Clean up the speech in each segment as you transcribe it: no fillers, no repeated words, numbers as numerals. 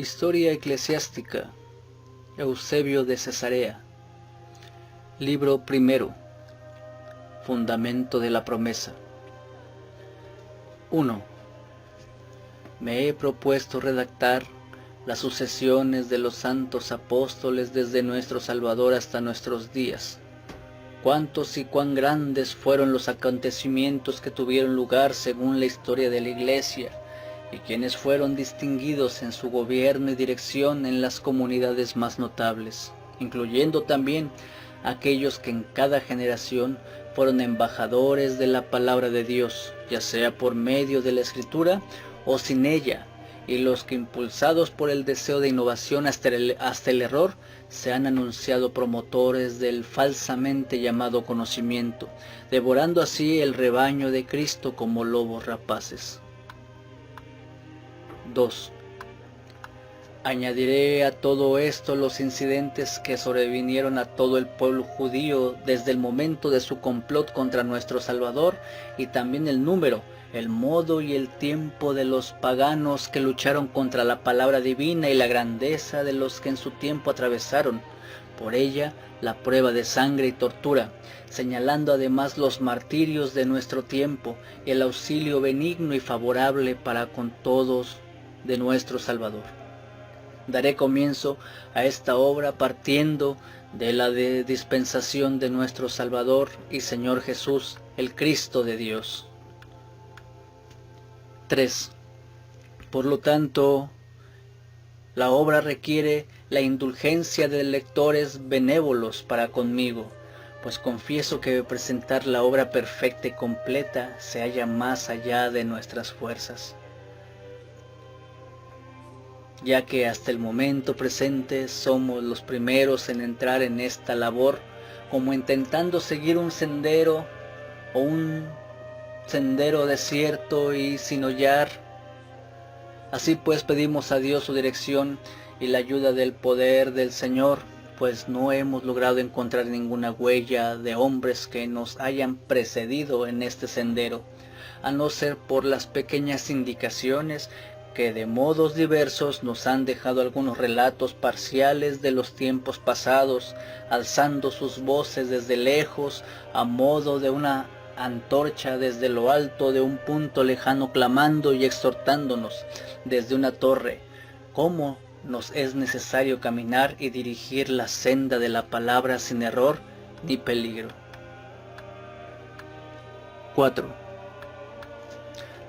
Historia eclesiástica, Eusebio de Cesarea. Libro primero. Fundamento de la promesa. 1. Me he propuesto redactar las sucesiones de los santos apóstoles desde nuestro Salvador hasta nuestros días. Cuántos y cuán grandes fueron los acontecimientos que tuvieron lugar según la historia de la Iglesia, y quienes fueron distinguidos en su gobierno y dirección en las comunidades más notables, incluyendo también aquellos que en cada generación fueron embajadores de la palabra de Dios, ya sea por medio de la Escritura o sin ella, y los que impulsados por el deseo de innovación hasta el error, se han anunciado promotores del falsamente llamado conocimiento, devorando así el rebaño de Cristo como lobos rapaces. 2. Añadiré a todo esto los incidentes que sobrevinieron a todo el pueblo judío desde el momento de su complot contra nuestro Salvador, y también el número, el modo y el tiempo de los paganos que lucharon contra la palabra divina, y la grandeza de los que en su tiempo atravesaron por ella la prueba de sangre y tortura, señalando además los martirios de nuestro tiempo y el auxilio benigno y favorable para con todos de nuestro Salvador. Daré comienzo a esta obra partiendo de la dispensación de nuestro Salvador y Señor Jesús, el Cristo de Dios. 3. Por lo tanto, la obra requiere la indulgencia de lectores benévolos para conmigo, pues confieso que presentar la obra perfecta y completa se halla más allá de nuestras fuerzas, ya que hasta el momento presente somos los primeros en entrar en esta labor, como intentando seguir un sendero o un sendero desierto y sin hollar. Así pues pedimos a Dios su dirección y la ayuda del poder del Señor, pues no hemos logrado encontrar ninguna huella de hombres que nos hayan precedido en este sendero, a no ser por las pequeñas indicaciones que de modos diversos nos han dejado algunos relatos parciales de los tiempos pasados, alzando sus voces desde lejos a modo de una antorcha desde lo alto de un punto lejano, clamando y exhortándonos desde una torre cómo nos es necesario caminar y dirigir la senda de la palabra sin error ni peligro. 4.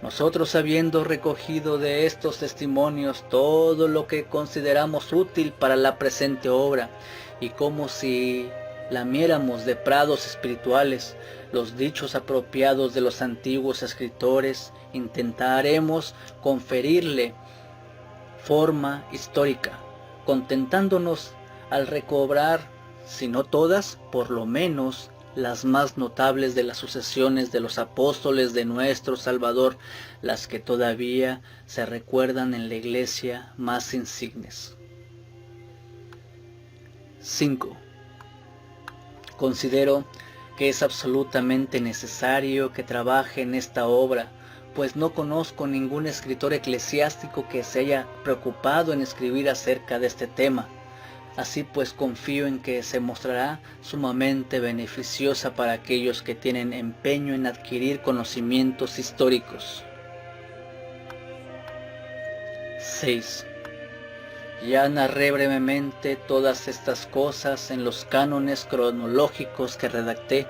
Nosotros, habiendo recogido de estos testimonios todo lo que consideramos útil para la presente obra, y como si lamiéramos de prados espirituales los dichos apropiados de los antiguos escritores, intentaremos conferirle forma histórica, contentándonos al recobrar, si no todas, por lo menos las más notables de las sucesiones de los apóstoles de nuestro Salvador, las que todavía se recuerdan en la iglesia más insignes. 5. Considero que es absolutamente necesario que trabaje en esta obra, pues no conozco ningún escritor eclesiástico que se haya preocupado en escribir acerca de este tema. Así pues confío en que se mostrará sumamente beneficiosa para aquellos que tienen empeño en adquirir conocimientos históricos. 6. Ya narré brevemente todas estas cosas en los cánones cronológicos que redacté,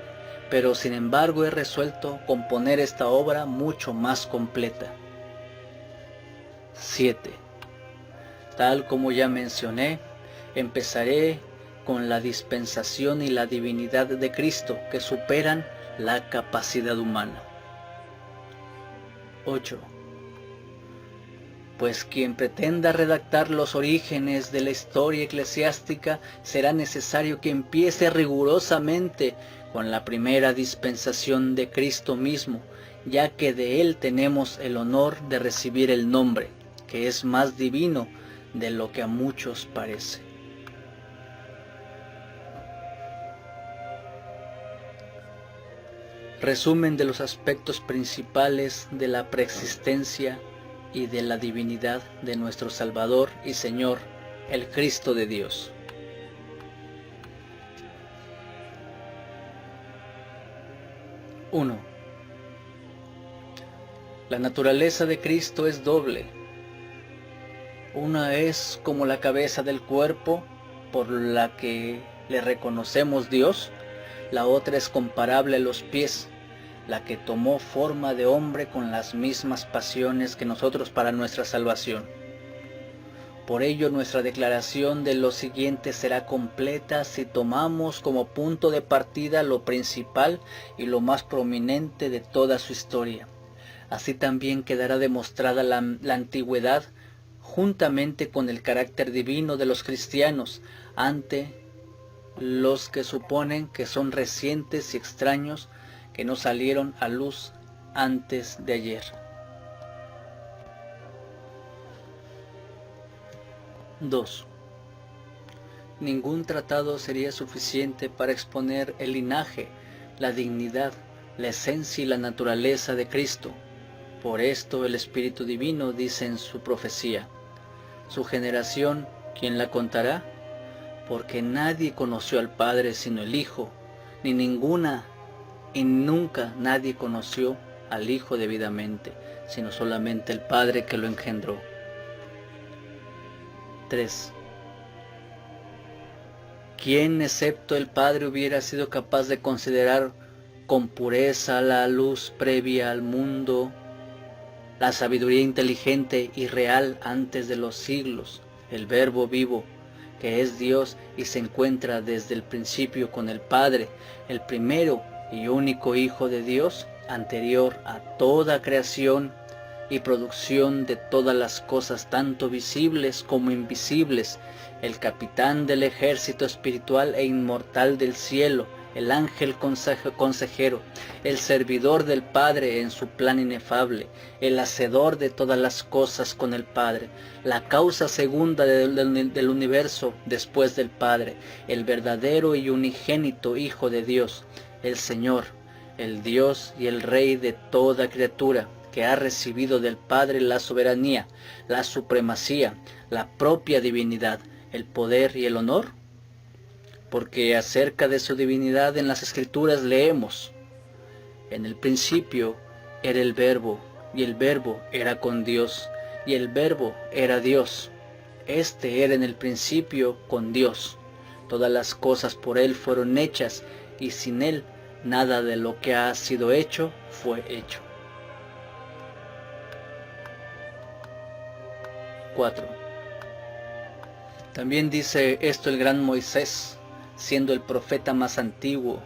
pero sin embargo he resuelto componer esta obra mucho más completa. 7. Tal como ya mencioné, empezaré con la dispensación y la divinidad de Cristo, que superan la capacidad humana. 8. Pues quien pretenda redactar los orígenes de la historia eclesiástica, será necesario que empiece rigurosamente con la primera dispensación de Cristo mismo, ya que de él tenemos el honor de recibir el nombre, que es más divino de lo que a muchos parece. Resumen de los aspectos principales de la preexistencia y de la divinidad de nuestro Salvador y Señor, el Cristo de Dios. Uno. La naturaleza de Cristo es doble. Una es como la cabeza del cuerpo, por la que le reconocemos Dios. La otra es comparable a los pies, la que tomó forma de hombre con las mismas pasiones que nosotros para nuestra salvación. Por ello nuestra declaración de lo siguiente será completa si tomamos como punto de partida lo principal y lo más prominente de toda su historia. Así también quedará demostrada la antigüedad juntamente con el carácter divino de los cristianos ante los que suponen que son recientes y extraños, que no salieron a luz antes de ayer. 2. Ningún tratado sería suficiente para exponer el linaje, la dignidad, la esencia y la naturaleza de Cristo. Por esto el Espíritu Divino dice en su profecía: su generación, ¿quién la contará? Porque nadie conoció al Padre sino el Hijo, ni ninguna y nunca nadie conoció al Hijo debidamente, sino solamente el Padre que lo engendró. 3. ¿Quién excepto el Padre hubiera sido capaz de considerar con pureza la luz previa al mundo, la sabiduría inteligente y real antes de los siglos, el Verbo vivo, que es Dios y se encuentra desde el principio con el Padre, el primero y único Hijo de Dios, anterior a toda creación y producción de todas las cosas, tanto visibles como invisibles, el capitán del ejército espiritual e inmortal del cielo, el ángel consejero, el servidor del Padre en su plan inefable, el hacedor de todas las cosas con el Padre, la causa segunda del universo después del Padre, el verdadero y unigénito Hijo de Dios, el Señor, el Dios y el Rey de toda criatura, que ha recibido del Padre la soberanía, la supremacía, la propia divinidad, el poder y el honor. Porque acerca de su divinidad en las Escrituras leemos: en el principio era el Verbo, y el Verbo era con Dios, y el Verbo era Dios. Este era en el principio con Dios. Todas las cosas por Él fueron hechas, y sin Él nada de lo que ha sido hecho fue hecho. 4. También dice esto el gran Moisés, siendo el profeta más antiguo,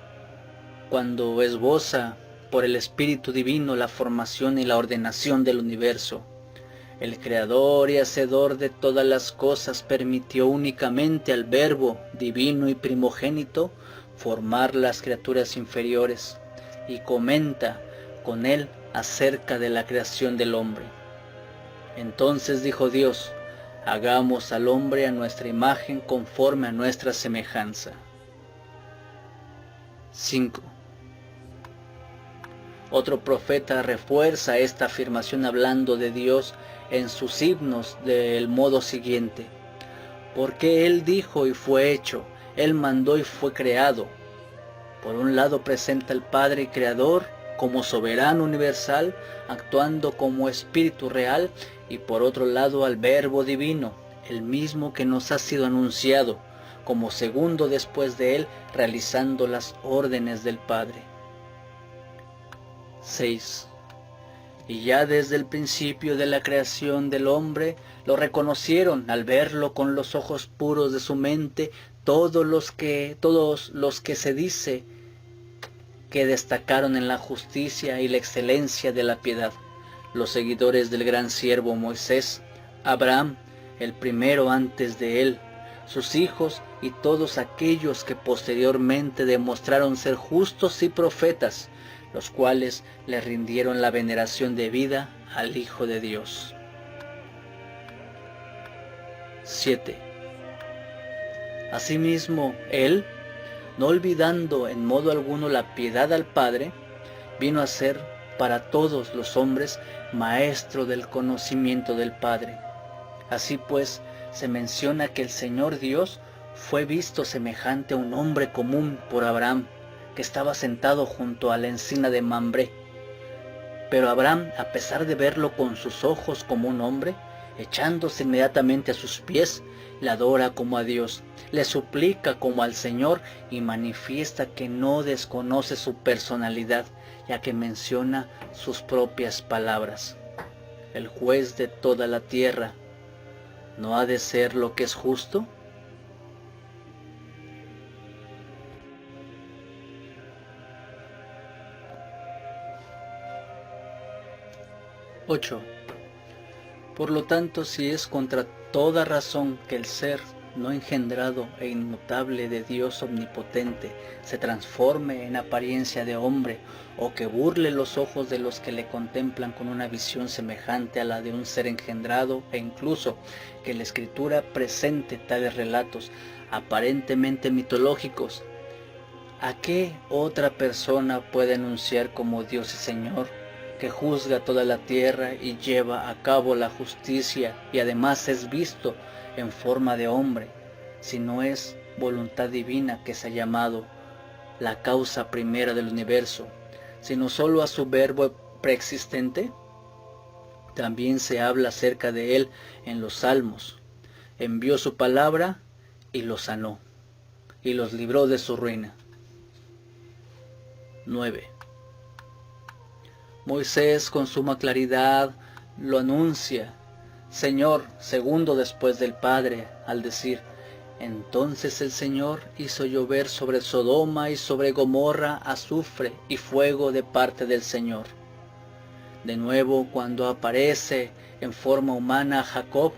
cuando esboza por el Espíritu Divino la formación y la ordenación del universo. El creador y hacedor de todas las cosas permitió únicamente al Verbo divino y primogénito formar las criaturas inferiores, y comenta con él acerca de la creación del hombre. Entonces dijo Dios: hagamos al hombre a nuestra imagen conforme a nuestra semejanza. 5. Otro profeta refuerza esta afirmación hablando de Dios en sus himnos del modo siguiente: porque Él dijo y fue hecho, Él mandó y fue creado. Por un lado presenta al Padre Creador como soberano universal, actuando como espíritu real, y por otro lado al Verbo divino, el mismo que nos ha sido anunciado, como segundo después de Él, realizando las órdenes del Padre. 6. Y ya desde el principio de la creación del hombre, lo reconocieron al verlo con los ojos puros de su mente todos los que se dice que destacaron en la justicia y la excelencia de la piedad, los seguidores del gran siervo Moisés, Abraham, el primero antes de él, sus hijos y todos aquellos que posteriormente demostraron ser justos y profetas, los cuales le rindieron la veneración debida al Hijo de Dios. 7. Asimismo, Él, no olvidando en modo alguno la piedad al Padre, vino a ser para todos los hombres maestro del conocimiento del Padre. Así pues, se menciona que el Señor Dios fue visto semejante a un hombre común por Abraham, que estaba sentado junto a la encina de Mambré. Pero Abraham, a pesar de verlo con sus ojos como un hombre, echándose inmediatamente a sus pies, le adora como a Dios, le suplica como al Señor y manifiesta que no desconoce su personalidad, ya que menciona sus propias palabras. El juez de toda la tierra, ¿no ha de ser lo que es justo? (8) Por lo tanto, si es contra toda razón que el ser no engendrado e inmutable de Dios omnipotente se transforme en apariencia de hombre, o que burle los ojos de los que le contemplan con una visión semejante a la de un ser engendrado, e incluso que la Escritura presente tales relatos aparentemente mitológicos, ¿a qué otra persona puede anunciar como Dios y Señor, que juzga toda la tierra y lleva a cabo la justicia y además es visto en forma de hombre, si no es voluntad divina que se ha llamado la causa primera del universo, sino solo a su verbo preexistente? También se habla acerca de él en los Salmos. Envió su palabra y los sanó, y los libró de su ruina. 9. Moisés con suma claridad lo anuncia, Señor, segundo después del Padre, al decir, entonces el Señor hizo llover sobre Sodoma y sobre Gomorra azufre y fuego de parte del Señor. De nuevo, cuando aparece en forma humana a Jacob,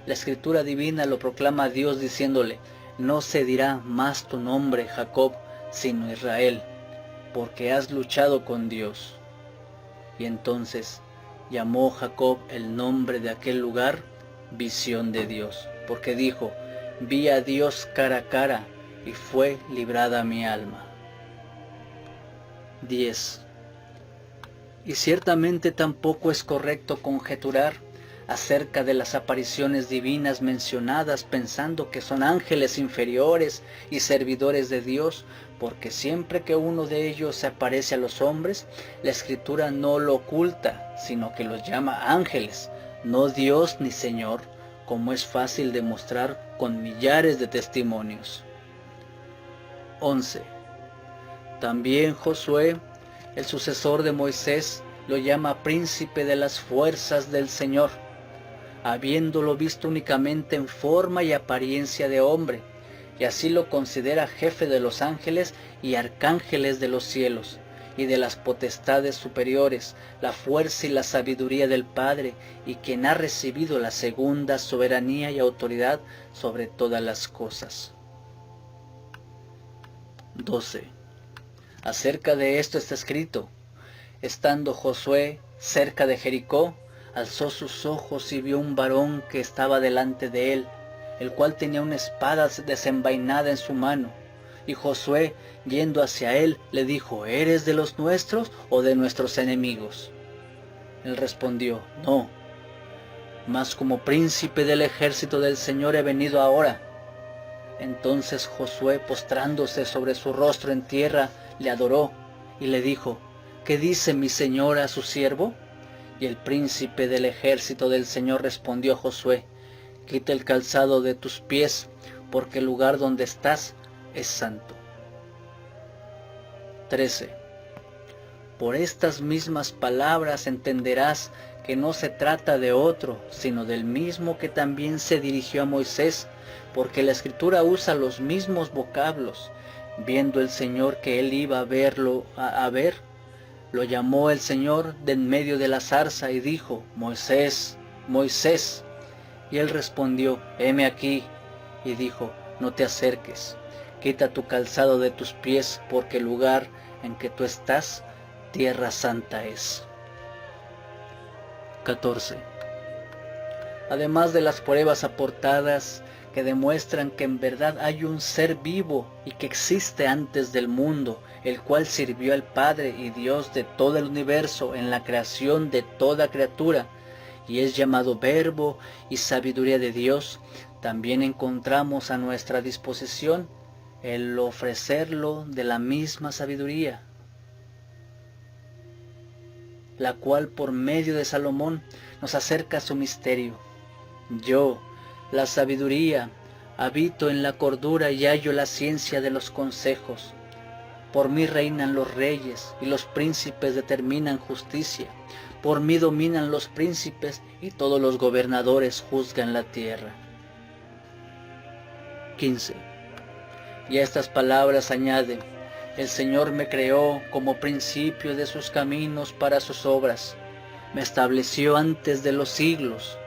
la Escritura divina lo proclama a Dios diciéndole, no se dirá más tu nombre Jacob, sino Israel, porque has luchado con Dios. Y entonces llamó Jacob el nombre de aquel lugar visión de Dios, porque dijo, vi a Dios cara a cara y fue librada mi alma. 10. Y ciertamente tampoco es correcto conjeturar acerca de las apariciones divinas mencionadas pensando que son ángeles inferiores y servidores de Dios, porque siempre que uno de ellos se aparece a los hombres, la Escritura no lo oculta, sino que los llama ángeles, no Dios ni Señor, como es fácil demostrar con millares de testimonios. 11. También Josué, el sucesor de Moisés, lo llama príncipe de las fuerzas del Señor, habiéndolo visto únicamente en forma y apariencia de hombre, y así lo considera jefe de los ángeles y arcángeles de los cielos, y de las potestades superiores, la fuerza y la sabiduría del Padre, y quien ha recibido la segunda soberanía y autoridad sobre todas las cosas. 12. Acerca de esto está escrito, estando Josué cerca de Jericó, alzó sus ojos y vio un varón que estaba delante de él, el cual tenía una espada desenvainada en su mano. Y Josué, yendo hacia él, le dijo, ¿eres de los nuestros o de nuestros enemigos? Él respondió, no, mas como príncipe del ejército del Señor he venido ahora. Entonces Josué, postrándose sobre su rostro en tierra, le adoró y le dijo, ¿qué dice mi señor a su siervo? Y el príncipe del ejército del Señor respondió a Josué, quita el calzado de tus pies, porque el lugar donde estás es santo. 13. Por estas mismas palabras entenderás que no se trata de otro, sino del mismo que también se dirigió a Moisés, porque la Escritura usa los mismos vocablos. Viendo el Señor que él iba a verlo, lo llamó el Señor de en medio de la zarza y dijo, Moisés, Moisés. Y él respondió, heme aquí. Y dijo, no te acerques, quita tu calzado de tus pies, porque el lugar en que tú estás, tierra santa es. 14. Además de las pruebas aportadas que demuestran que en verdad hay un ser vivo y que existe antes del mundo, el cual sirvió al Padre y Dios de todo el universo en la creación de toda criatura, y es llamado Verbo y sabiduría de Dios, también encontramos a nuestra disposición el ofrecerlo de la misma sabiduría, la cual por medio de Salomón nos acerca a su misterio. Yo, la sabiduría, habito en la cordura y hallo la ciencia de los consejos. Por mí reinan los reyes y los príncipes determinan justicia. Por mí dominan los príncipes y todos los gobernadores juzgan la tierra. 15. Y a estas palabras añade: el Señor me creó como principio de sus caminos para sus obras. Me estableció antes de los siglos.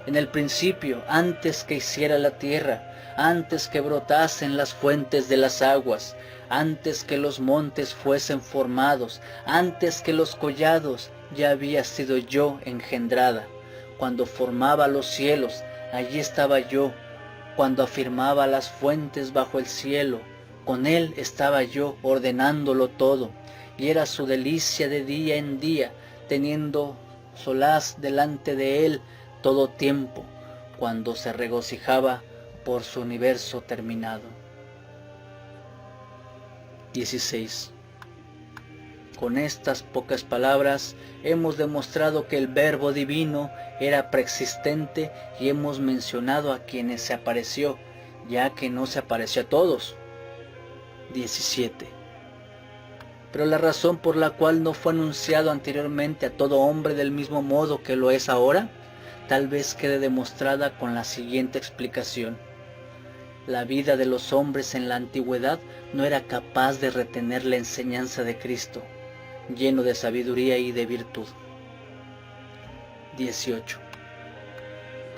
En el principio, antes que hiciera la tierra, antes que brotasen las fuentes de las aguas, antes que los montes fuesen formados, antes que los collados, ya había sido yo engendrada. Cuando formaba los cielos, allí estaba yo. Cuando afirmaba las fuentes bajo el cielo, con él estaba yo ordenándolo todo, y era su delicia de día en día, teniendo solaz delante de él todo tiempo, cuando se regocijaba por su universo terminado. 16. Con estas pocas palabras hemos demostrado que el Verbo divino era preexistente y hemos mencionado a quienes se apareció, ya que no se apareció a todos. 17. Pero la razón por la cual no fue anunciado anteriormente a todo hombre del mismo modo que lo es ahora, tal vez quede demostrada con la siguiente explicación. La vida de los hombres en la antigüedad no era capaz de retener la enseñanza de Cristo, lleno de sabiduría y de virtud. 18.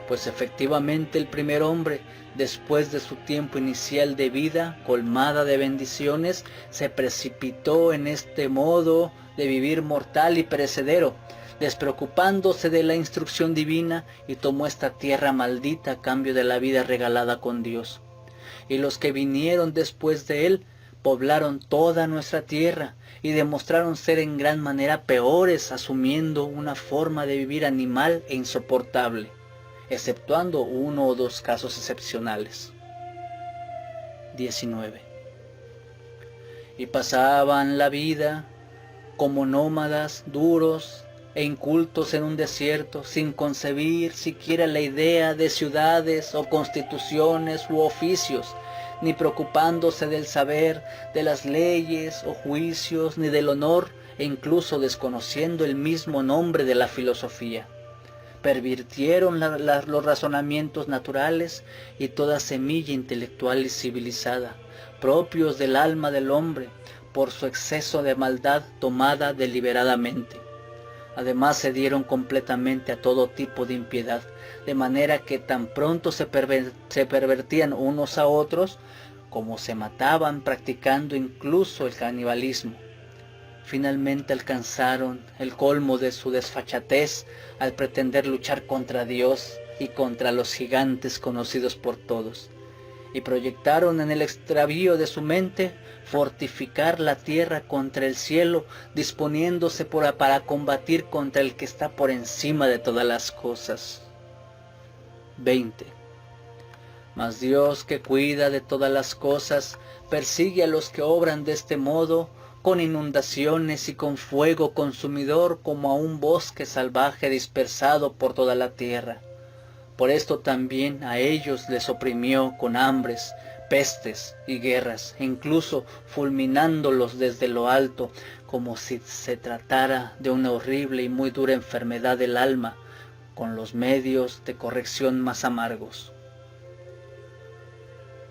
Pues efectivamente el primer hombre, después de su tiempo inicial de vida colmada de bendiciones, se precipitó en este modo de vivir mortal y perecedero, despreocupándose de la instrucción divina, y tomó esta tierra maldita a cambio de la vida regalada con Dios. Y los que vinieron después de él poblaron toda nuestra tierra y demostraron ser en gran manera peores, asumiendo una forma de vivir animal e insoportable, exceptuando 1 o 2 casos excepcionales. 19. Y pasaban la vida como nómadas duros e incultos en un desierto, sin concebir siquiera la idea de ciudades o constituciones u oficios, ni preocupándose del saber, de las leyes o juicios, ni del honor, e incluso desconociendo el mismo nombre de la filosofía. Pervirtieron los razonamientos naturales y toda semilla intelectual y civilizada, propios del alma del hombre, por su exceso de maldad tomada deliberadamente. Además se dieron completamente a todo tipo de impiedad, de manera que tan pronto se pervertían unos a otros, como se mataban, practicando incluso el canibalismo. Finalmente alcanzaron el colmo de su desfachatez al pretender luchar contra Dios y contra los gigantes conocidos por todos, y proyectaron en el extravío de su mente fortificar la tierra contra el cielo, disponiéndose para combatir contra el que está por encima de todas las cosas. 20. Mas Dios, que cuida de todas las cosas, persigue a los que obran de este modo, con inundaciones y con fuego consumidor, como a un bosque salvaje dispersado por toda la tierra. Por esto también a ellos les oprimió con hambres, pestes y guerras, incluso fulminándolos desde lo alto, como si se tratara de una horrible y muy dura enfermedad del alma, con los medios de corrección más amargos.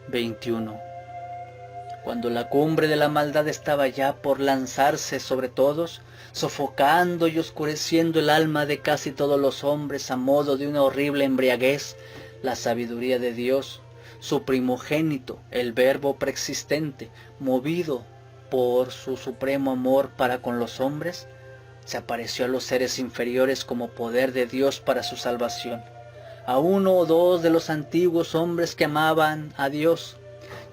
21. Cuando la cumbre de la maldad estaba ya por lanzarse sobre todos, sofocando y oscureciendo el alma de casi todos los hombres a modo de una horrible embriaguez, la sabiduría de Dios, su primogénito, el Verbo preexistente, movido por su supremo amor para con los hombres, se apareció a los seres inferiores como poder de Dios para su salvación. a uno o dos de los antiguos hombres que amaban a Dios,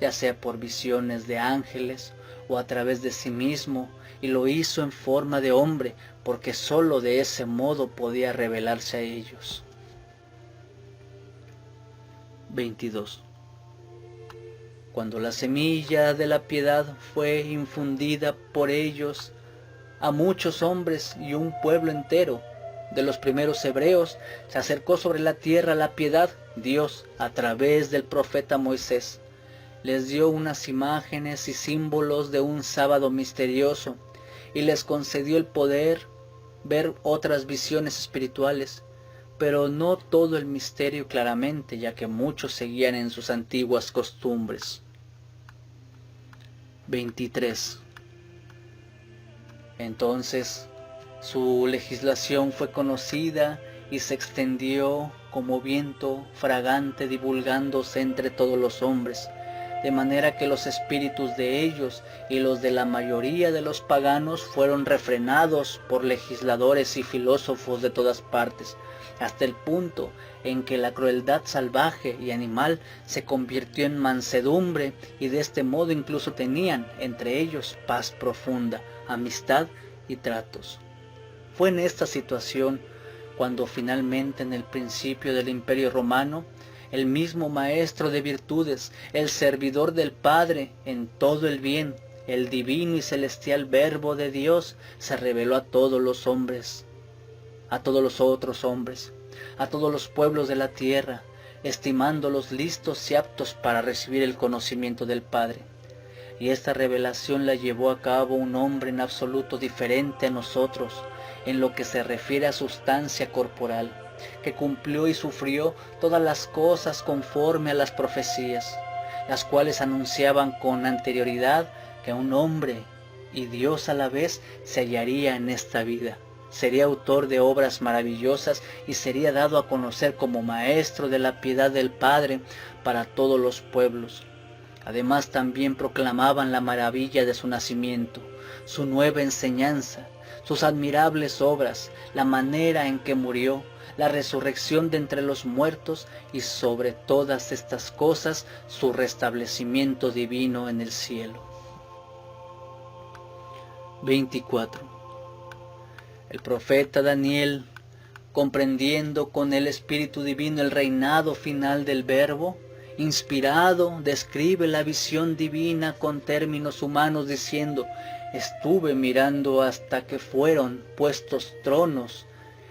ya sea por visiones de ángeles o a través de sí mismo, y lo hizo en forma de hombre, porque sólo de ese modo podía revelarse a ellos. 22. Cuando la semilla de la piedad fue infundida por ellos a muchos hombres y un pueblo entero de los primeros hebreos, se acercó sobre la tierra la piedad. Dios, a través del profeta Moisés, les dio unas imágenes y símbolos de un sábado misterioso y les concedió el poder ver otras visiones espirituales, pero no todo el misterio claramente, ya que muchos seguían en sus antiguas costumbres. 23. Entonces su legislación fue conocida y se extendió como viento fragante, divulgándose entre todos los hombres, de manera que los espíritus de ellos y los de la mayoría de los paganos fueron refrenados por legisladores y filósofos de todas partes, hasta el punto en que la crueldad salvaje y animal se convirtió en mansedumbre, y de este modo incluso tenían entre ellos paz profunda, amistad y tratos. Fue en esta situación cuando finalmente, en el principio del Imperio Romano, el mismo maestro de virtudes, el servidor del Padre en todo el bien, el divino y celestial Verbo de Dios, se reveló a todos los hombres, a todos los otros hombres, a todos los pueblos de la tierra, estimándolos listos y aptos para recibir el conocimiento del Padre. Y esta revelación la llevó a cabo un hombre en absoluto diferente a nosotros, en lo que se refiere a sustancia corporal, que cumplió y sufrió todas las cosas conforme a las profecías, las cuales anunciaban con anterioridad que un hombre y Dios a la vez se hallaría en esta vida. Sería autor de obras maravillosas y sería dado a conocer como maestro de la piedad del Padre para todos los pueblos. Además también proclamaban la maravilla de su nacimiento, su nueva enseñanza, sus admirables obras, la manera en que murió, la resurrección de entre los muertos y sobre todas estas cosas su restablecimiento divino en el cielo. 24. El profeta Daniel, comprendiendo con el Espíritu Divino el reinado final del Verbo, inspirado, describe la visión divina con términos humanos diciendo: estuve mirando hasta que fueron puestos tronos,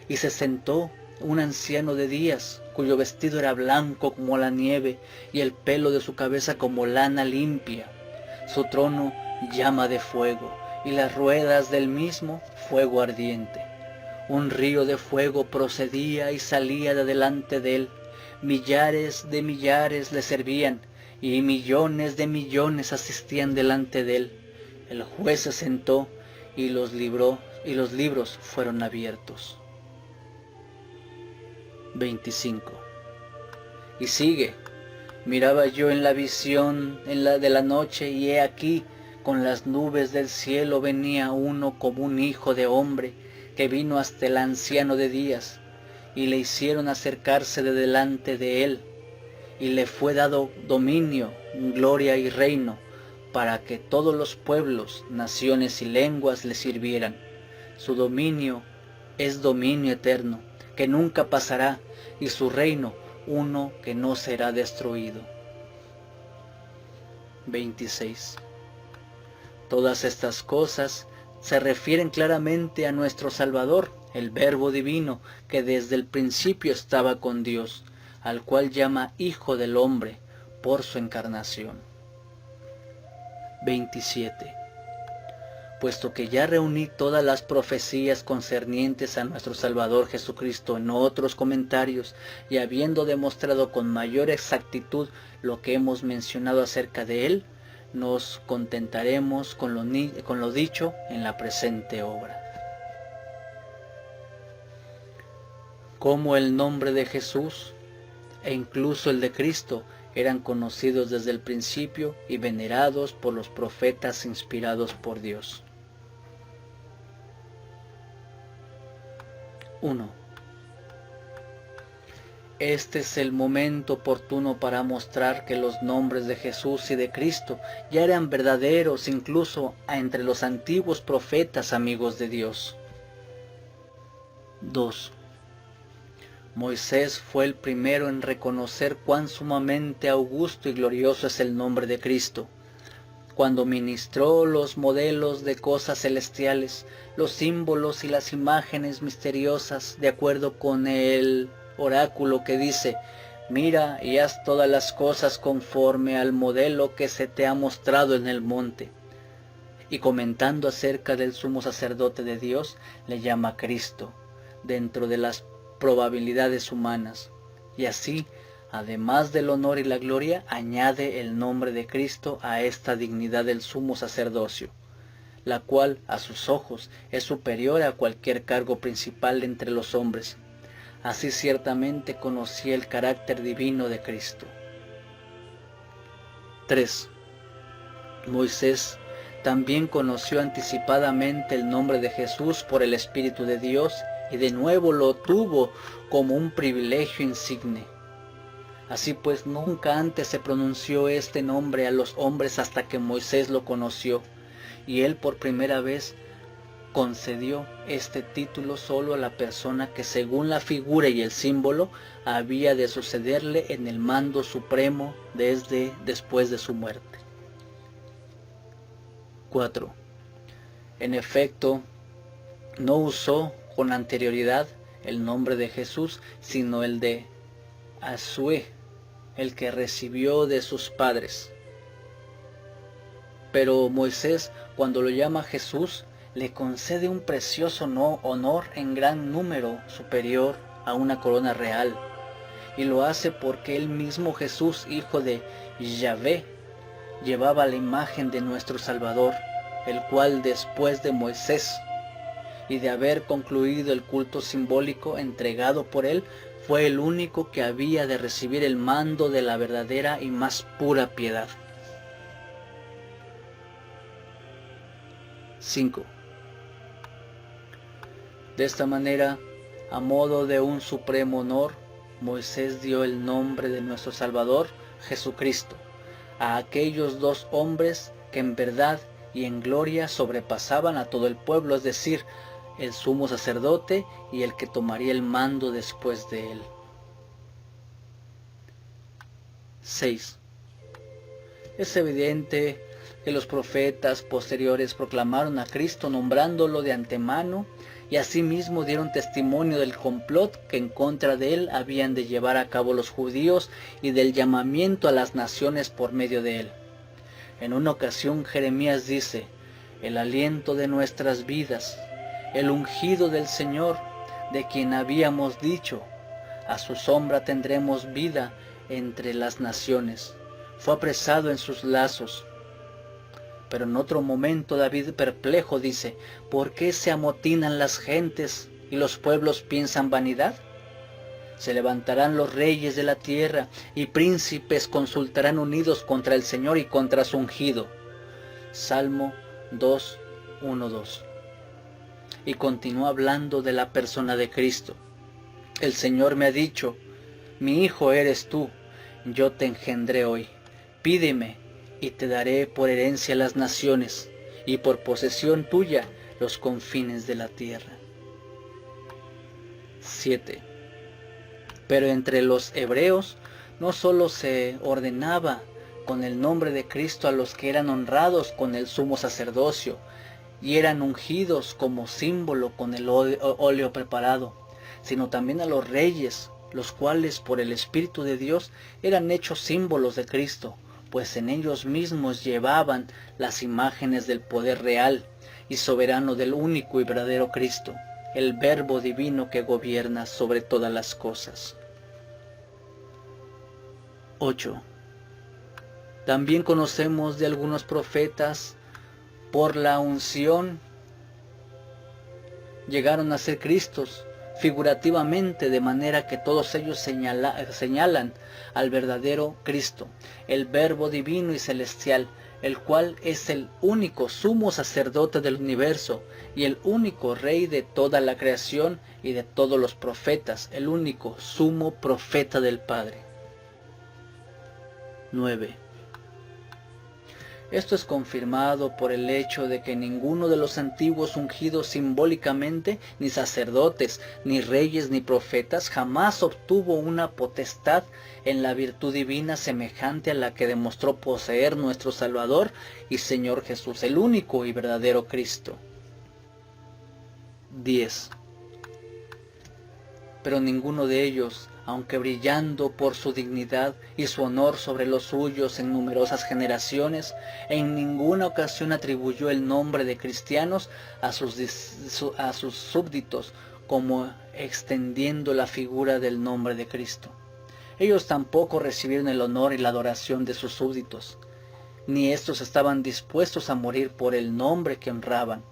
y se sentó un anciano de días, cuyo vestido era blanco como la nieve, y el pelo de su cabeza como lana limpia. Su trono llama de fuego, y las ruedas del mismo fuego ardiente. Un río de fuego procedía y salía de delante de él. Millares de millares le servían, y millones de millones asistían delante de él. El juez se sentó y los libros fueron abiertos. 25. Y sigue: miraba yo en la visión de la noche, y he aquí, con las nubes del cielo venía uno como un hijo de hombre, que vino hasta el anciano de días, y le hicieron acercarse de delante de él, y le fue dado dominio, gloria y reino, para que todos los pueblos, naciones y lenguas le sirvieran. Su dominio es dominio eterno, que nunca pasará, y su reino uno que no será destruido. 26. Todas estas cosas se refieren claramente a nuestro Salvador, el Verbo Divino, que desde el principio estaba con Dios, al cual llama Hijo del Hombre por su encarnación. 27. Puesto que ya reuní todas las profecías concernientes a nuestro Salvador Jesucristo en otros comentarios, y habiendo demostrado con mayor exactitud lo que hemos mencionado acerca de él, nos contentaremos con lo dicho en la presente obra. Como el nombre de Jesús e incluso el de Cristo eran conocidos desde el principio y venerados por los profetas inspirados por Dios. 1. Este es el momento oportuno para mostrar que los nombres de Jesús y de Cristo ya eran verdaderos incluso entre los antiguos profetas amigos de Dios. 2. Moisés fue el primero en reconocer cuán sumamente augusto y glorioso es el nombre de Cristo. Cuando ministró los modelos de cosas celestiales, los símbolos y las imágenes misteriosas, de acuerdo con el oráculo que dice: mira y haz todas las cosas conforme al modelo que se te ha mostrado en el monte. Y comentando acerca del sumo sacerdote de Dios, le llama Cristo, dentro de las probabilidades humanas. Y así, además del honor y la gloria, añade el nombre de Cristo a esta dignidad del sumo sacerdocio, la cual a sus ojos es superior a cualquier cargo principal entre los hombres. Así ciertamente conocía el carácter divino de Cristo. 3. Moisés también conoció anticipadamente el nombre de Jesús por el Espíritu de Dios y de nuevo lo tuvo como un privilegio insigne. Así pues, nunca antes se pronunció este nombre a los hombres hasta que Moisés lo conoció, y él por primera vez concedió este título solo a la persona que, según la figura y el símbolo, había de sucederle en el mando supremo después de su muerte. 4. En efecto, no usó con anterioridad el nombre de Jesús, sino el de Asué, el que recibió de sus padres. Pero Moisés, cuando lo llama Jesús, le concede un precioso honor en gran número superior a una corona real, y lo hace porque él mismo, Jesús, hijo de Yahvé, llevaba la imagen de nuestro Salvador, el cual después de Moisés y de haber concluido el culto simbólico entregado por él, fue el único que había de recibir el mando de la verdadera y más pura piedad. 5. De esta manera, a modo de un supremo honor, Moisés dio el nombre de nuestro Salvador, Jesucristo, a aquellos dos hombres que en verdad y en gloria sobrepasaban a todo el pueblo, es decir, el sumo sacerdote y el que tomaría el mando después de él. 6. Es evidente que los profetas posteriores proclamaron a Cristo nombrándolo de antemano, y asimismo dieron testimonio del complot que en contra de él habían de llevar a cabo los judíos y del llamamiento a las naciones por medio de él. En una ocasión Jeremías dice: el aliento de nuestras vidas, el ungido del Señor, de quien habíamos dicho: a su sombra tendremos vida entre las naciones, fue apresado en sus lazos. Pero en otro momento David, perplejo, dice: ¿por qué se amotinan las gentes y los pueblos piensan vanidad? Se levantarán los reyes de la tierra y príncipes consultarán unidos contra el Señor y contra su ungido. Salmo 2, 1, 2. Y continúa hablando de la persona de Cristo. El Señor me ha dicho: mi hijo eres tú, yo te engendré hoy. Pídeme y te daré por herencia las naciones, y por posesión tuya los confines de la tierra. 7. Pero entre los hebreos no solo se ordenaba con el nombre de Cristo a los que eran honrados con el sumo sacerdocio y eran ungidos como símbolo con el óleo preparado, sino también a los reyes, los cuales por el Espíritu de Dios eran hechos símbolos de Cristo, pues en ellos mismos llevaban las imágenes del poder real y soberano del único y verdadero Cristo, el Verbo divino que gobierna sobre todas las cosas. 8. También conocemos de algunos profetas por la unción llegaron a ser Cristos figurativamente, de manera que todos ellos señalan al verdadero Cristo, el Verbo divino y celestial, el cual es el único sumo sacerdote del universo y el único rey de toda la creación y de todos los profetas, el único sumo profeta del Padre. 9. Esto es confirmado por el hecho de que ninguno de los antiguos ungidos simbólicamente, ni sacerdotes, ni reyes, ni profetas, jamás obtuvo una potestad en la virtud divina semejante a la que demostró poseer nuestro Salvador y Señor Jesús, el único y verdadero Cristo. 10. Pero ninguno de ellos, aunque brillando por su dignidad y su honor sobre los suyos en numerosas generaciones, en ninguna ocasión atribuyó el nombre de cristianos a sus súbditos, como extendiendo la figura del nombre de Cristo. Ellos tampoco recibieron el honor y la adoración de sus súbditos, ni éstos estaban dispuestos a morir por el nombre que honraban.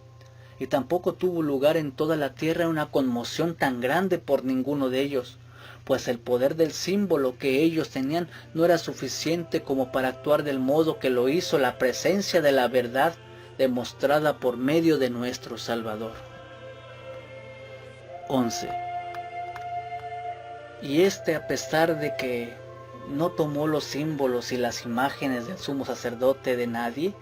Y tampoco tuvo lugar en toda la tierra una conmoción tan grande por ninguno de ellos, pues el poder del símbolo que ellos tenían no era suficiente como para actuar del modo que lo hizo la presencia de la verdad demostrada por medio de nuestro Salvador. 11. Y a pesar de que no tomó los símbolos y las imágenes del sumo sacerdote de nadie,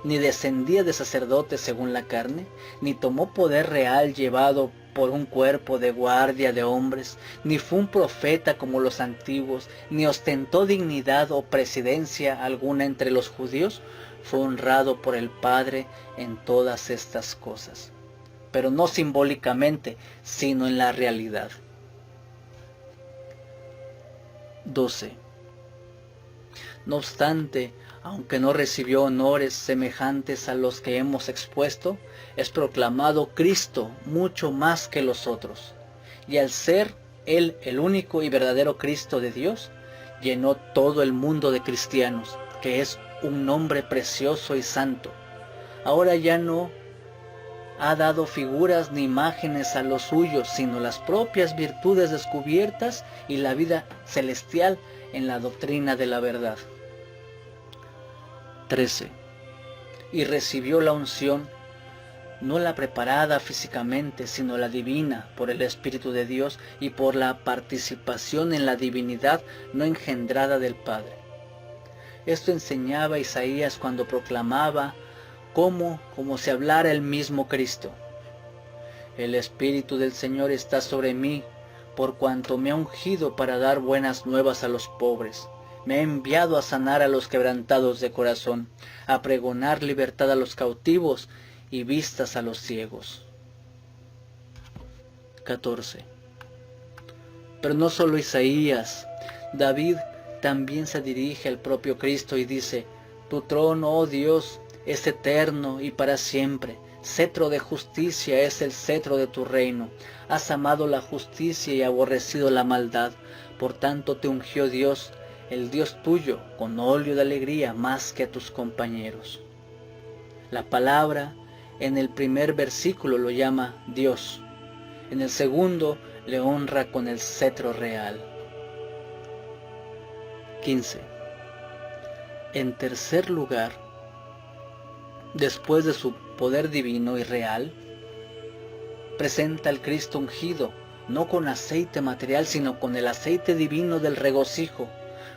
ni descendía de sacerdote según la carne, ni tomó poder real llevado por un cuerpo de guardia de hombres, ni fue un profeta como los antiguos, ni ostentó dignidad o presidencia alguna entre los judíos, fue honrado por el Padre en todas estas cosas, pero no simbólicamente, sino en la realidad. 12. No obstante, aunque no recibió honores semejantes a los que hemos expuesto, es proclamado Cristo mucho más que los otros. Y al ser Él el único y verdadero Cristo de Dios, llenó todo el mundo de cristianos, que es un nombre precioso y santo. Ahora ya no ha dado figuras ni imágenes a los suyos, sino las propias virtudes descubiertas y la vida celestial en la doctrina de la verdad. 13. Y recibió la unción, no la preparada físicamente, sino la divina, por el Espíritu de Dios y por la participación en la divinidad no engendrada del Padre. Esto enseñaba Isaías cuando proclamaba como si hablara el mismo Cristo. El Espíritu del Señor está sobre mí, por cuanto me ha ungido para dar buenas nuevas a los pobres. Me ha enviado a sanar a los quebrantados de corazón, a pregonar libertad a los cautivos y vistas a los ciegos. 14. Pero no solo Isaías, David también se dirige al propio Cristo y dice: Tu trono, oh Dios, es eterno y para siempre. Cetro de justicia es el cetro de tu reino. Has amado la justicia y aborrecido la maldad. Por tanto te ungió Dios, el Dios tuyo, con óleo de alegría más que a tus compañeros. La palabra en el primer versículo lo llama Dios. En el segundo le honra con el cetro real. 15. En tercer lugar, después de su poder divino y real, presenta al Cristo ungido, no con aceite material, sino con el aceite divino del regocijo,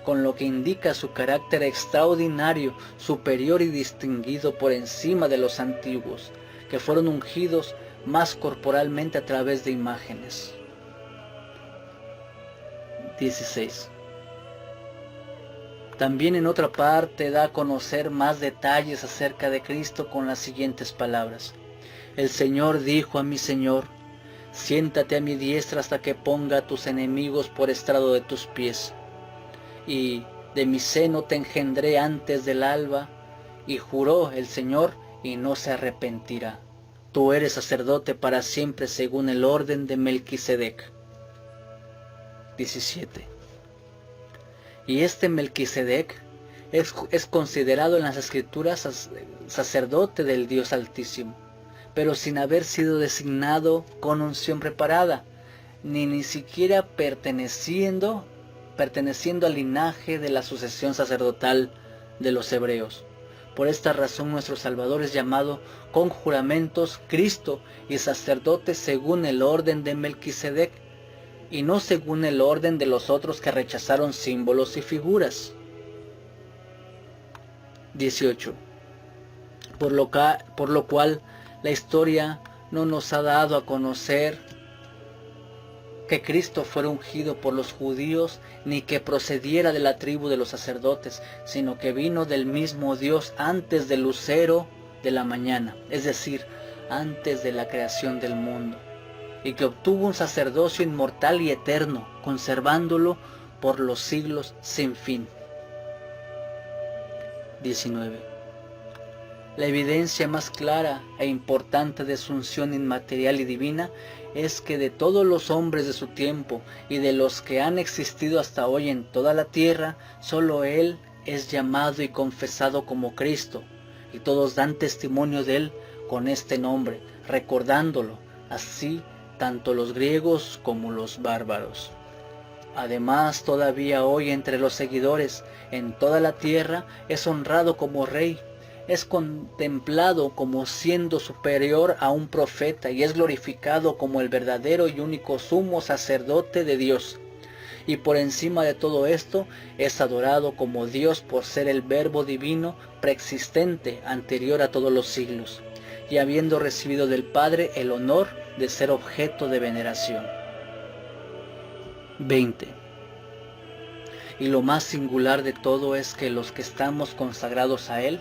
con lo que indica su carácter extraordinario, superior y distinguido por encima de los antiguos, que fueron ungidos más corporalmente a través de imágenes. 16. También en otra parte da a conocer más detalles acerca de Cristo con las siguientes palabras: El Señor dijo a mi Señor: Siéntate a mi diestra hasta que ponga a tus enemigos por estrado de tus pies. Y de mi seno te engendré antes del alba, y juró el Señor y no se arrepentirá. Tú eres sacerdote para siempre según el orden de Melquisedec. 17. Y este Melquisedec es considerado en las Escrituras sacerdote del Dios Altísimo, pero sin haber sido designado con unción preparada, ni siquiera perteneciendo al linaje de la sucesión sacerdotal de los hebreos, Por esta razón nuestro Salvador es llamado con juramentos Cristo y sacerdote según el orden de Melquisedec, y no según el orden de los otros que rechazaron símbolos y figuras. 18. Por lo cual la historia no nos ha dado a conocer que Cristo fuera ungido por los judíos, ni que procediera de la tribu de los sacerdotes, sino que vino del mismo Dios antes del lucero de la mañana, es decir, antes de la creación del mundo, y que obtuvo un sacerdocio inmortal y eterno, conservándolo por los siglos sin fin. 19. La evidencia más clara e importante de su unción inmaterial y divina es que de todos los hombres de su tiempo y de los que han existido hasta hoy en toda la tierra, solo Él es llamado y confesado como Cristo, y todos dan testimonio de Él con este nombre, recordándolo, así tanto los griegos como los bárbaros. Además, todavía hoy entre los seguidores en toda la tierra es honrado como Rey, es contemplado como siendo superior a un profeta y es glorificado como el verdadero y único sumo sacerdote de Dios. Y por encima de todo esto es adorado como Dios por ser el Verbo divino preexistente anterior a todos los siglos, y habiendo recibido del Padre el honor de ser objeto de veneración. 20. Y lo más singular de todo es que los que estamos consagrados a Él,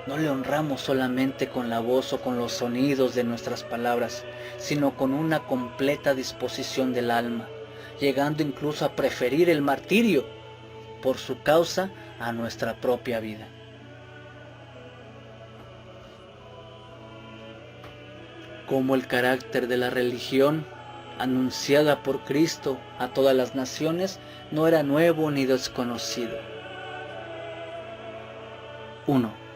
no le honramos solamente con la voz o con los sonidos de nuestras palabras, sino con una completa disposición del alma, llegando incluso a preferir el martirio por su causa a nuestra propia vida. Como el carácter de la religión anunciada por Cristo a todas las naciones no era nuevo ni desconocido. 1.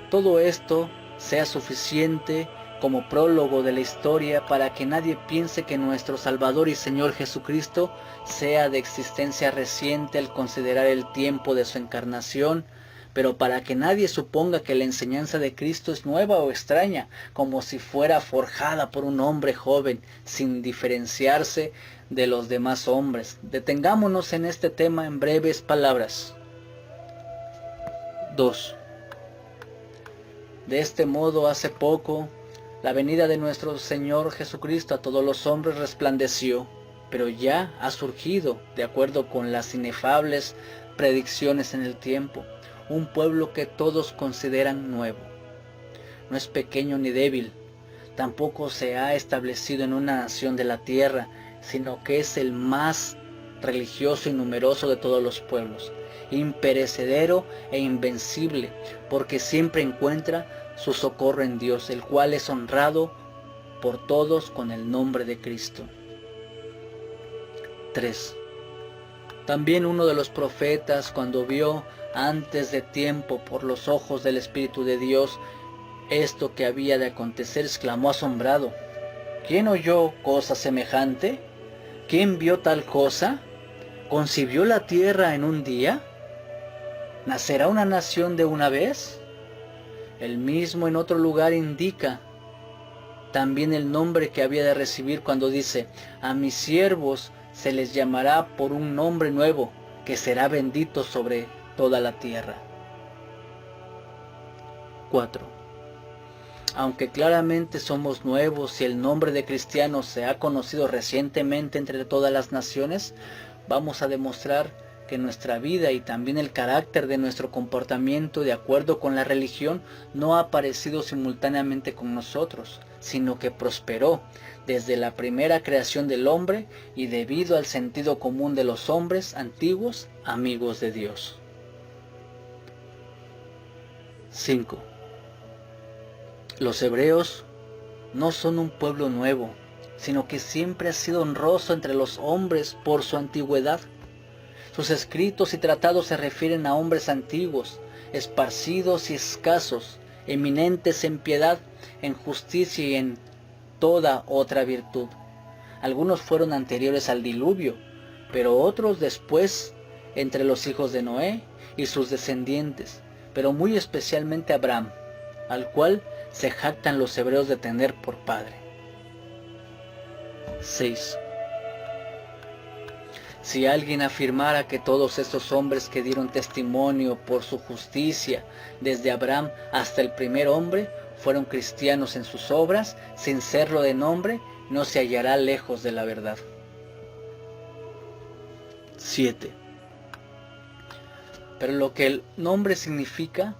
Todo esto sea suficiente como prólogo de la historia para que nadie piense que nuestro Salvador y Señor Jesucristo sea de existencia reciente al considerar el tiempo de su encarnación, pero para que nadie suponga que la enseñanza de Cristo es nueva o extraña, como si fuera forjada por un hombre joven, sin diferenciarse de los demás hombres. Detengámonos en este tema en breves palabras. 2. De este modo, hace poco, la venida de nuestro Señor Jesucristo a todos los hombres resplandeció, pero ya ha surgido, de acuerdo con las inefables predicciones en el tiempo, un pueblo que todos consideran nuevo. No es pequeño ni débil, tampoco se ha establecido en una nación de la tierra, sino que es el más religioso y numeroso de todos los pueblos, imperecedero e invencible, porque siempre encuentra su socorro en Dios, el cual es honrado por todos con el nombre de Cristo. 3. También uno de los profetas, cuando vio antes de tiempo por los ojos del Espíritu de Dios esto que había de acontecer, exclamó asombrado: ¿Quién oyó cosa semejante? ¿Quién vio tal cosa? ¿Concibió la tierra en un día? ¿Nacerá una nación de una vez? El mismo en otro lugar indica también el nombre que había de recibir cuando dice: a mis siervos se les llamará por un nombre nuevo, que será bendito sobre toda la tierra. 4. Aunque claramente somos nuevos y el nombre de cristianos se ha conocido recientemente entre todas las naciones, vamos a demostrar que nuestra vida y también el carácter de nuestro comportamiento de acuerdo con la religión no ha aparecido simultáneamente con nosotros, sino que prosperó desde la primera creación del hombre y debido al sentido común de los hombres antiguos, amigos de Dios. 5. Los hebreos no son un pueblo nuevo, sino que siempre ha sido honroso entre los hombres por su antigüedad. Sus escritos y tratados se refieren a hombres antiguos, esparcidos y escasos, eminentes en piedad, en justicia y en toda otra virtud. Algunos fueron anteriores al diluvio, pero otros después entre los hijos de Noé y sus descendientes. pero muy especialmente a Abraham, al cual se jactan los hebreos de tener por padre. 6. Si alguien afirmara que todos estos hombres que dieron testimonio por su justicia, desde Abraham hasta el primer hombre, fueron cristianos en sus obras, sin serlo de nombre, no se hallará lejos de la verdad. 7. Pero lo que el nombre significa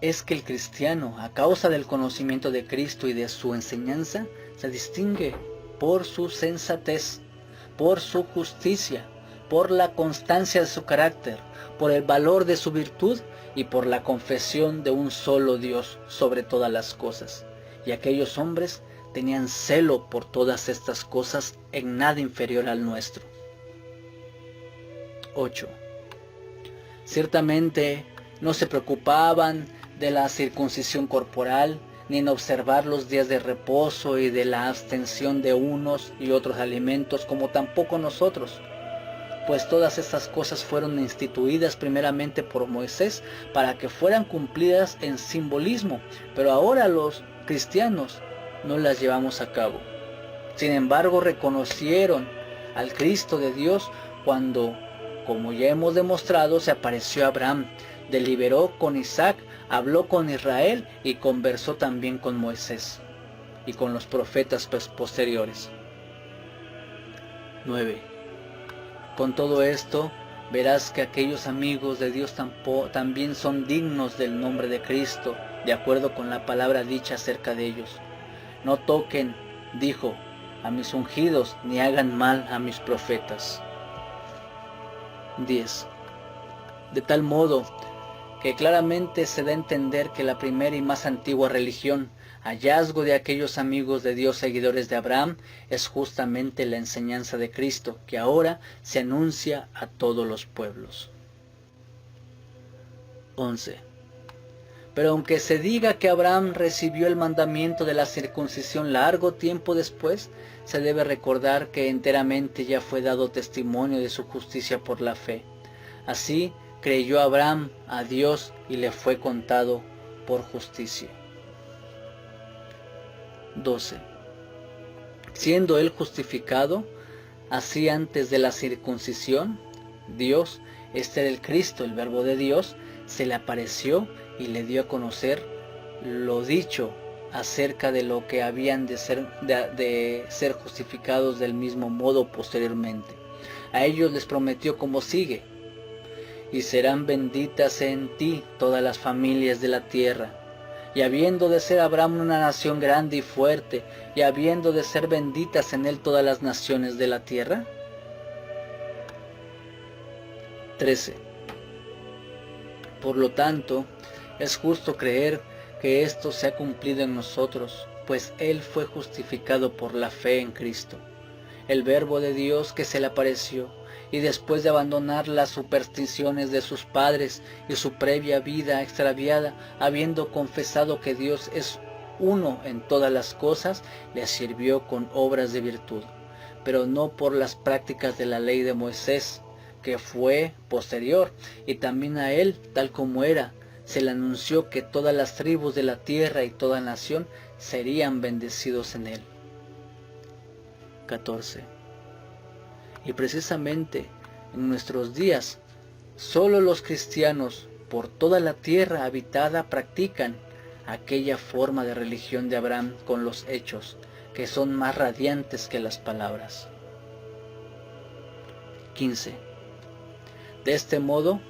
es que el cristiano, a causa del conocimiento de Cristo y de su enseñanza, se distingue por su sensatez, por su justicia, por la constancia de su carácter, por el valor de su virtud y por la confesión de un solo Dios sobre todas las cosas. Y aquellos hombres tenían celo por todas estas cosas en nada inferior al nuestro. 8. Ciertamente no se preocupaban de la circuncisión corporal, ni en observar los días de reposo y de la abstención de unos y otros alimentos, como tampoco nosotros, pues todas estas cosas fueron instituidas primeramente por Moisés para que fueran cumplidas en simbolismo, pero ahora los cristianos no las llevamos a cabo. Sin embargo, reconocieron al Cristo de Dios cuando, como ya hemos demostrado, se apareció a Abraham, deliberó con Isaac, habló con Israel y conversó también con Moisés y con los profetas posteriores. 9. Con todo esto, verás que aquellos amigos de Dios también son dignos del nombre de Cristo, de acuerdo con la palabra dicha acerca de ellos. No toquen, dijo, a mis ungidos, ni hagan mal a mis profetas. 10. De tal modo que claramente se da a entender que la primera y más antigua religión, hallazgo de aquellos amigos de Dios seguidores de Abraham, es justamente la enseñanza de Cristo, que ahora se anuncia a todos los pueblos. 11. Pero aunque se diga que Abraham recibió el mandamiento de la circuncisión largo tiempo después, se debe recordar que enteramente ya fue dado testimonio de su justicia por la fe. Así creyó Abraham a Dios y le fue contado por justicia. 12. Siendo él justificado, así antes de la circuncisión, Dios, este era el Cristo, el Verbo de Dios, se le apareció y le dio a conocer lo dicho acerca de lo que habían de ser justificados del mismo modo posteriormente. A ellos les prometió como sigue: y serán benditas en ti todas las familias de la tierra. Y habiendo de ser Abraham una nación grande y fuerte, y habiendo de ser benditas en él todas las naciones de la tierra. 13. Por lo tanto, es justo creer que esto se ha cumplido en nosotros, pues él fue justificado por la fe en Cristo, el Verbo de Dios que se le apareció, y después de abandonar las supersticiones de sus padres y su previa vida extraviada, habiendo confesado que Dios es uno en todas las cosas, le sirvió con obras de virtud, pero no por las prácticas de la ley de Moisés, que fue posterior, y también a él, tal como era, se le anunció que todas las tribus de la tierra y toda nación serían bendecidos en él. 14. Y precisamente en nuestros días, solo los cristianos por toda la tierra habitada practican aquella forma de religión de Abraham con los hechos, que son más radiantes que las palabras. 15. De este modo,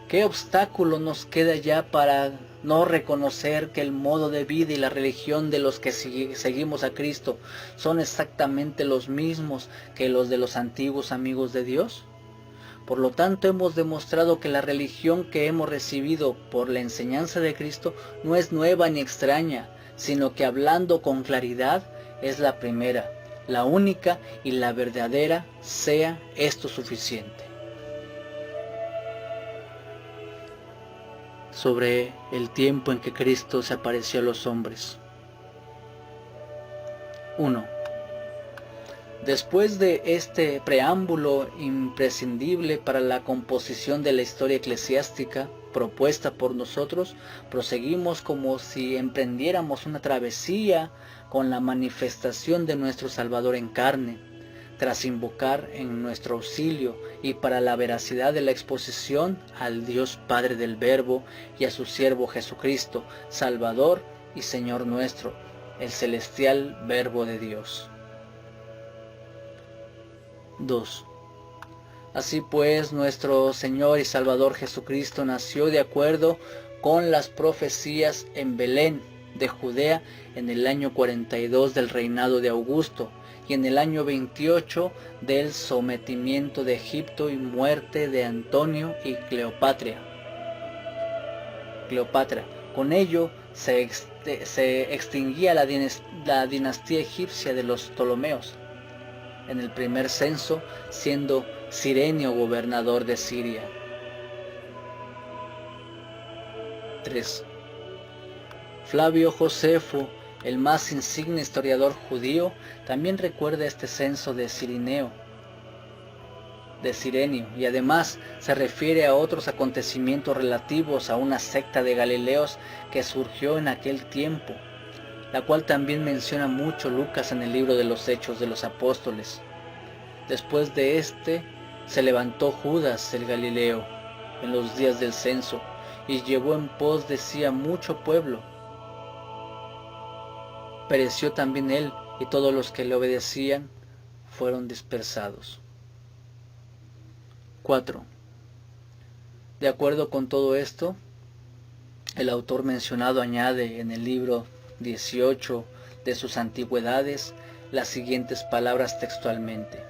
¿qué obstáculo nos queda ya para no reconocer que el modo de vida y la religión de los que seguimos a Cristo son exactamente los mismos que los de los antiguos amigos de Dios? Por lo tanto, hemos demostrado que la religión que hemos recibido por la enseñanza de Cristo no es nueva ni extraña, sino que, hablando con claridad, es la primera, la única y la verdadera, sea esto suficiente. Sobre el tiempo en que Cristo se apareció a los hombres. 1. Después de este preámbulo imprescindible para la composición de la historia eclesiástica, propuesta por nosotros, proseguimos como si emprendiéramos una travesía con la manifestación de nuestro Salvador en carne, tras invocar en nuestro auxilio y para la veracidad de la exposición al Dios Padre del Verbo y a su siervo Jesucristo, Salvador y Señor nuestro, el celestial Verbo de Dios. 2. Así pues, nuestro Señor y Salvador Jesucristo nació de acuerdo con las profecías en Belén de Judea en el año 42 del reinado de Augusto y en el año 28 del sometimiento de Egipto y muerte de Antonio y Cleopatra. Con ello se extinguía la dinastía egipcia de los Ptolomeos en el primer censo, siendo Cirenio gobernador de Siria. 3. Flavio Josefo, el más insigne historiador judío, también recuerda este censo de Cirenio, y además se refiere a otros acontecimientos relativos a una secta de Galileos que surgió en aquel tiempo, la cual también menciona mucho Lucas en el libro de los Hechos de los Apóstoles. Después de este, se levantó Judas el Galileo en los días del censo y llevó en pos de sí a mucho pueblo. Pereció también él y todos los que le obedecían fueron dispersados. 4. De acuerdo con todo esto, el autor mencionado añade en el libro 18 de sus antigüedades las siguientes palabras textualmente: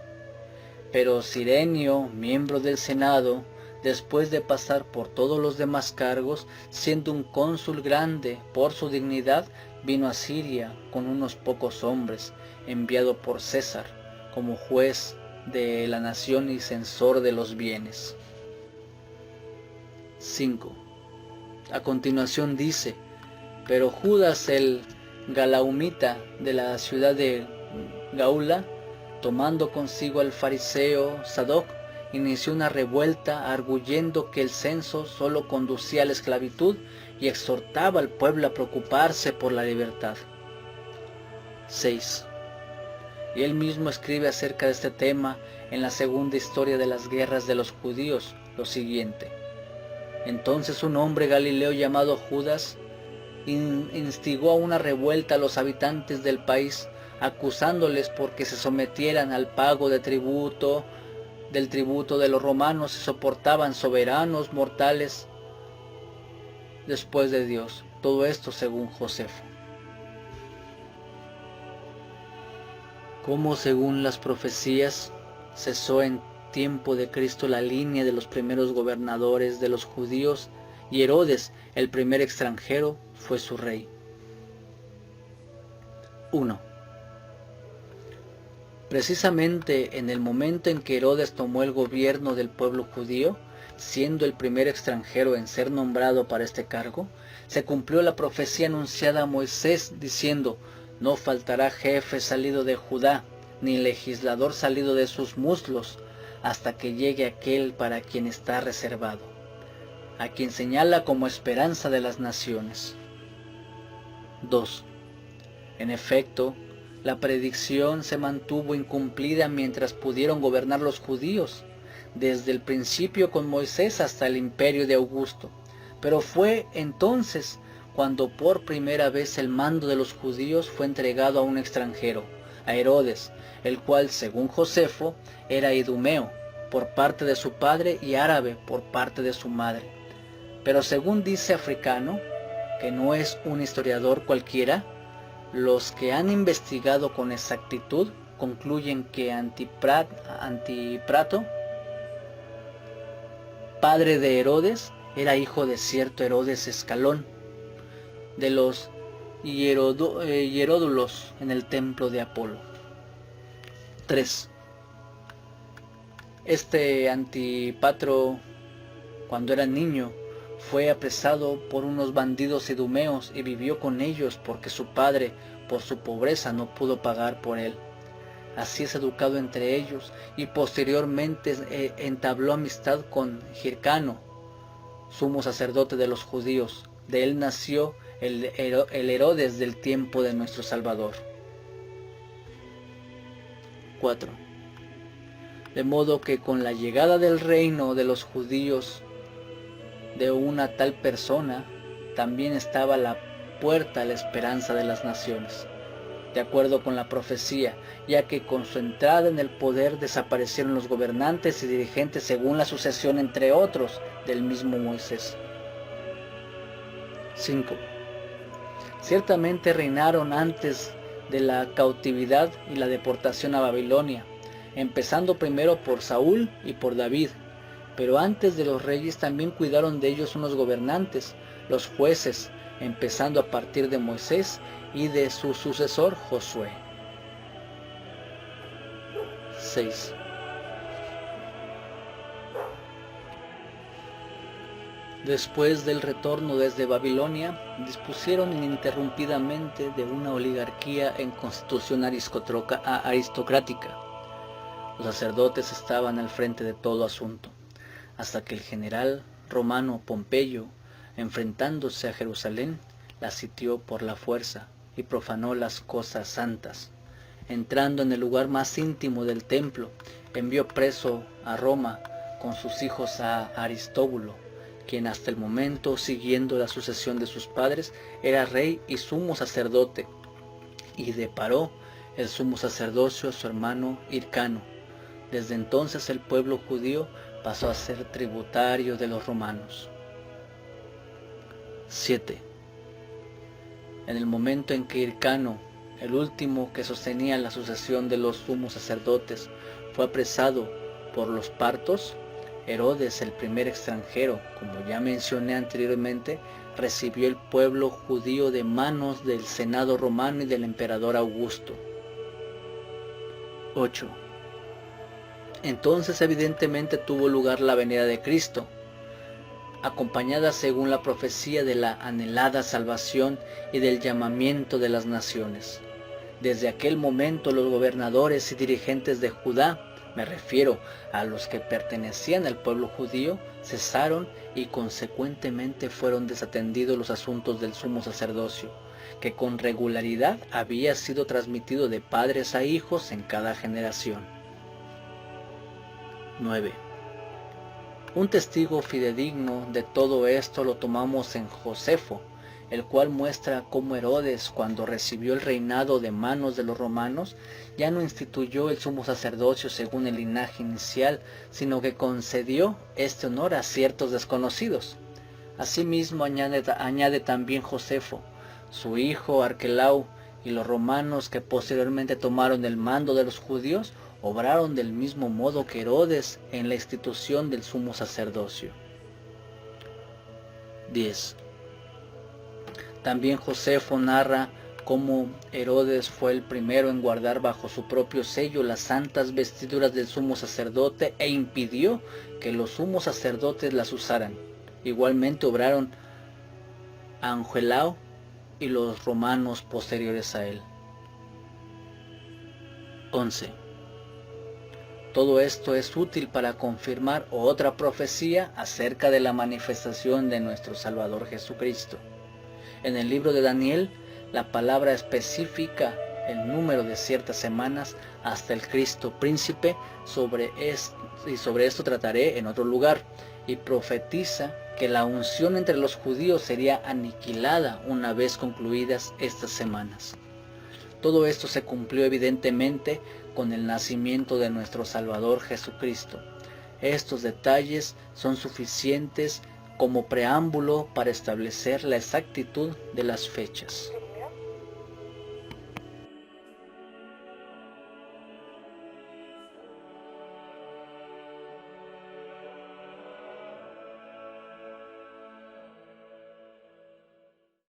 pero Cirenio, miembro del Senado, después de pasar por todos los demás cargos, siendo un cónsul grande por su dignidad, vino a Siria con unos pocos hombres, enviado por César, como juez de la nación y censor de los bienes. 5. A continuación dice: pero Judas el Galaumita de la ciudad de Gaula, tomando consigo al fariseo Sadoc, inició una revuelta arguyendo que el censo solo conducía a la esclavitud y exhortaba al pueblo a preocuparse por la libertad. 6. Y él mismo escribe acerca de este tema en la segunda historia de las guerras de los judíos lo siguiente: entonces un hombre galileo llamado Judas instigó a una revuelta a los habitantes del país, acusándoles porque se sometieran al pago del tributo de los romanos y soportaban soberanos mortales después de Dios. Todo esto según Josefo. Como según las profecías cesó en tiempo de Cristo la línea de los primeros gobernadores de los judíos, y Herodes, el primer extranjero, fue su rey. 1. Precisamente en el momento en que Herodes tomó el gobierno del pueblo judío, siendo el primer extranjero en ser nombrado para este cargo, se cumplió la profecía anunciada a Moisés, diciendo: no faltará jefe salido de Judá, ni legislador salido de sus muslos, hasta que llegue aquel para quien está reservado, a quien señala como esperanza de las naciones. 2. En efecto, la predicción se mantuvo incumplida mientras pudieron gobernar los judíos, desde el principio con Moisés hasta el imperio de Augusto. Pero fue entonces cuando por primera vez el mando de los judíos fue entregado a un extranjero, a Herodes, el cual, según Josefo, era idumeo por parte de su padre y árabe por parte de su madre. Pero según dice Africano, que no es un historiador cualquiera, los que han investigado con exactitud concluyen que Antiprato, padre de Herodes, era hijo de cierto Herodes Escalón, de los hieródulos en el templo de Apolo. 3. Este Antipatro, cuando era niño, fue apresado por unos bandidos idumeos y vivió con ellos porque su padre, por su pobreza, no pudo pagar por él. Así es educado entre ellos y posteriormente entabló amistad con Hircano, sumo sacerdote de los judíos. De él nació el Herodes del tiempo de nuestro Salvador. 4. De modo que con la llegada del reino de los judíos de una tal persona, también estaba la puerta a la esperanza de las naciones, de acuerdo con la profecía, ya que con su entrada en el poder desaparecieron los gobernantes y dirigentes según la sucesión, entre otros, del mismo Moisés. 5. Ciertamente reinaron antes de la cautividad y la deportación a Babilonia, empezando primero por Saúl y por David, pero antes de los reyes también cuidaron de ellos unos gobernantes, los jueces, empezando a partir de Moisés y de su sucesor Josué. 6. Después del retorno desde Babilonia, dispusieron ininterrumpidamente de una oligarquía en constitución aristocrática. Los sacerdotes estaban al frente de todo asunto, hasta que el general romano Pompeyo, enfrentándose a Jerusalén, la sitió por la fuerza y profanó las cosas santas. Entrando en el lugar más íntimo del templo, envió preso a Roma con sus hijos a Aristóbulo, quien hasta el momento, siguiendo la sucesión de sus padres, era rey y sumo sacerdote, y deparó el sumo sacerdocio a su hermano Hircano. Desde entonces el pueblo judío pasó a ser tributario de los romanos. 7. En el momento en que Hircano, el último que sostenía la sucesión de los sumos sacerdotes, fue apresado por los partos, Herodes, el primer extranjero, como ya mencioné anteriormente, recibió el pueblo judío de manos del Senado romano y del emperador Augusto. 8. Entonces evidentemente tuvo lugar la venida de Cristo, acompañada según la profecía de la anhelada salvación y del llamamiento de las naciones. Desde aquel momento los gobernadores y dirigentes de Judá, me refiero a los que pertenecían al pueblo judío, cesaron y consecuentemente fueron desatendidos los asuntos del sumo sacerdocio, que con regularidad había sido transmitido de padres a hijos en cada generación. 9. Un testigo fidedigno de todo esto lo tomamos en Josefo, el cual muestra cómo Herodes, cuando recibió el reinado de manos de los romanos, ya no instituyó el sumo sacerdocio según el linaje inicial, sino que concedió este honor a ciertos desconocidos. Asimismo añade también Josefo, su hijo Arquelau, y los romanos que posteriormente tomaron el mando de los judíos, obraron del mismo modo que Herodes en la institución del sumo sacerdocio. 10. También Josefo narra cómo Herodes fue el primero en guardar bajo su propio sello las santas vestiduras del sumo sacerdote e impidió que los sumos sacerdotes las usaran. Igualmente obraron Arquelao y los romanos posteriores a él. 11. Todo esto es útil para confirmar otra profecía acerca de la manifestación de nuestro Salvador Jesucristo. En el libro de Daniel, la palabra especifica el número de ciertas semanas hasta el Cristo príncipe, y sobre esto trataré en otro lugar, y profetiza que la unción entre los judíos sería aniquilada una vez concluidas estas semanas. Todo esto se cumplió evidentemente con el nacimiento de nuestro Salvador Jesucristo. Estos detalles son suficientes como preámbulo para establecer la exactitud de las fechas.